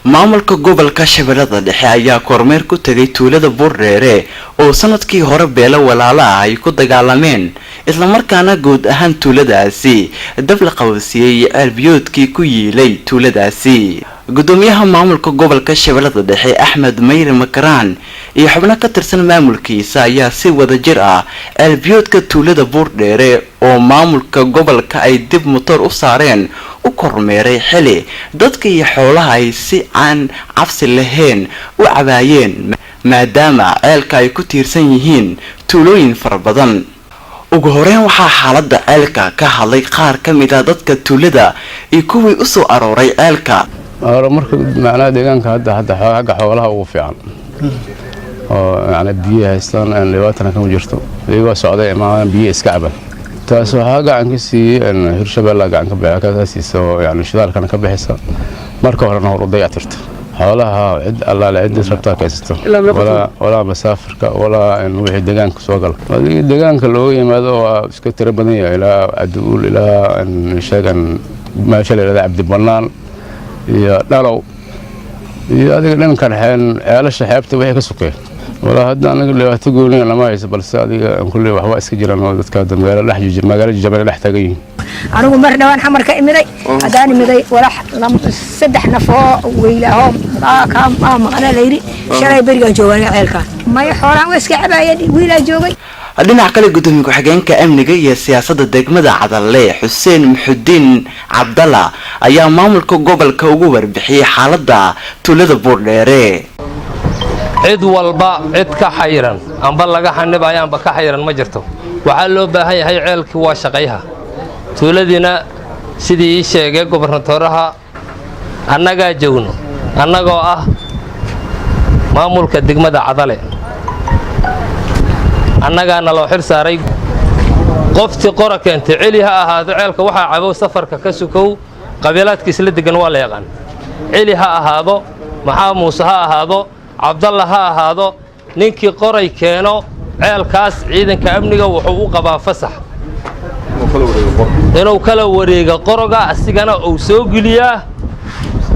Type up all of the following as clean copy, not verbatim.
maamulka gobolka Shabeellada Dhexe ayaa kormeer ku tagay tuulada Buurdheere oo sanadkii hore beelo walaalo ah ay ku dagaalameen isla markaana guud ahaan tuuladaasi dab la qabsiiyay albiyoodkii ku yiilay tuuladaasi. gudoomiyaha maamulka gobolka Shabeellada Dhexe Axmed Mayre Makaraan iyo xubno ka tirsan maamulkiisa ayaa si wada jir ah albiyoodka tuulada Buurdheere oo maamulka gobolka ay dib motor u saareen u kormeeray xili dadka iyo xoolaha ay si aan cabsi lahayn u cabaayeen maadaama ceelka ay ku tiirsan yihiin tuulooyin fara badan. ugu horeen waxaa xaaladda ceelka ka hadlay qaar ka mid ah dadka tuulada iyo kuwii u soo arooray ceelka. marka macnaha deegaanka hadda xoolaha ugu fiican oo yani biyo haystaan aan libaatana ka jirto iyagoo socday imaan biyo iska caban taas waxaa gacan ka siiyay Hirshabeelle gacan ka bixi ka siiso yani shidaalkan ka bixisa marka horena hor u dayactirto xoolaha cid alla la cid rabta ka haysto wala masaafirka wala in wixii deegaanka soo gal deegaanka loo yimaado waa iska tira badan yahay ilaa aduul ilaa in sheegan maasha leeyahay Abdi Banaan iyo dhalow iyo adiga dhankan ceelasha xeebta wixii ka sokay wala hadda anaga leeyahay goolina lama hayso balse adiga kulli wax waa iska jiraan oo dadka magaalada dhex jooga magaalada Jabal dhex tagay anigu mar dhawaan xamarka imiday hadaan imiday walax saddex nafoo weylaaho ka maqana leeyri shalay bariga joogan ceelka may xooraan way iska cabaayeen wiilaa joogay. dhinaca kale gudoomiye ku-xigeenka amniga iyo siyaasadda degmada Cadalle Xuseen Muxudiin Cabdalla ayaa maamulka gobolka ugu warbixiyay xaaladda tuulada Buurdheere. cid walba cid ka xayran amba laga xanibay amba ka xayran ma jirto waxa loo baahan yahay ceelkii waa shaqayha tuuladina sidii sheegay gobernatooraha annaga joogno annagoo ah maamulka degmada Cadalle annagana loo xir saaray qofti qora keentay cili ha ahaado ceelka waxa cabo safarka ka sukow qabiilaadka isla degan waa la yaqaan cili ha ahaado maxaa muuse ha ahaado Cabdalla ha ahaado ninkii qoray keeno ceelkaas ciidanka amniga wuxuu u qabaa fasax inuu kala wareega qoroga asigana uu soo giliyaa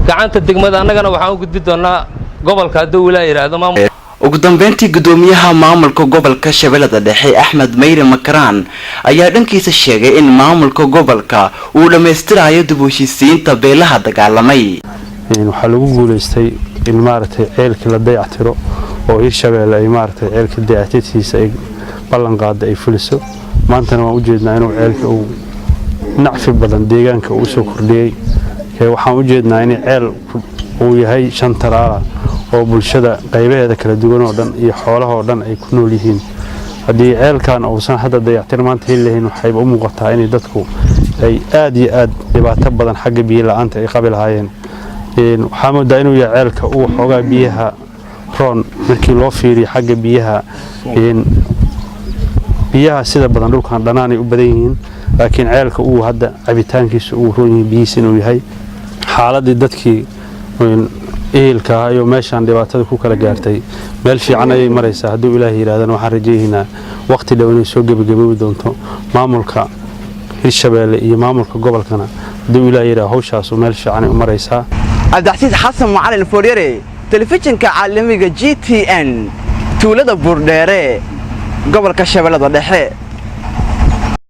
gacanta degmada annagana waxaan u gudbi doonaa gobolka hadduu ilaa yiraahdo maamul. ugu dambeyntii gudoomiyaha maamulka gobolka Shabeellada Dhexe Axmed Mayre Makaraan ayaa dhankiisa sheegay in maamulka gobolka uu dhameystirayo dib u heshiisiinta beelaha dagaalamay. waxa lagu guuleystay in maartay ceelka la dayactiro oo Hirshabeelle ay maartay ceelka dayactirkiisa ay ballan qaad ay fuliso maantana waan u jeednaa inuu ceelka uu nacfi badan deegaanka uu soo kordhiyay waxaan u jeednaa in ceel uu yahay shan taraala oo bulshada qaybaheeda kala duwan oo dhan iyo xoolaha oo dhan ay ku nool yihiin hadii ceelkan uusan hadda dayactir maanta helayn waxay u muuqataa in dadku ay aad iyo aad dhibaato badan xagga biyo la'aanta ay qabi lahaayeen waxaa moodaa inuu yahay ceelka uu xoogaa biyaha roon markii loo fiiriyo xagga biyaha sida badan dhulkan dhanaan ay u badan yihiin laakiin ceelka uu hadda cabitaankiisa uu roon yahay biyihiisa inuu yahay xaaladii dadkii eelka iyo meeshan dhibaatada ku kala gaartay meel fiican ay maraysaa hadduu Ilaahay yiraahdana waxaan rajaynaynaa waqti dhow inay soo gabagaboobi doonto maamulka Hirshabeelle iyo maamulka gobolkana hadduu Ilaahay yiraahdo hawshaas meel fiican ay maraysaa. Cabdicasiis Xasan Macalin Fooriyare telefishinka caalamiga GTN tuulada Buurdheere gobolka Shabeellada Dhexe.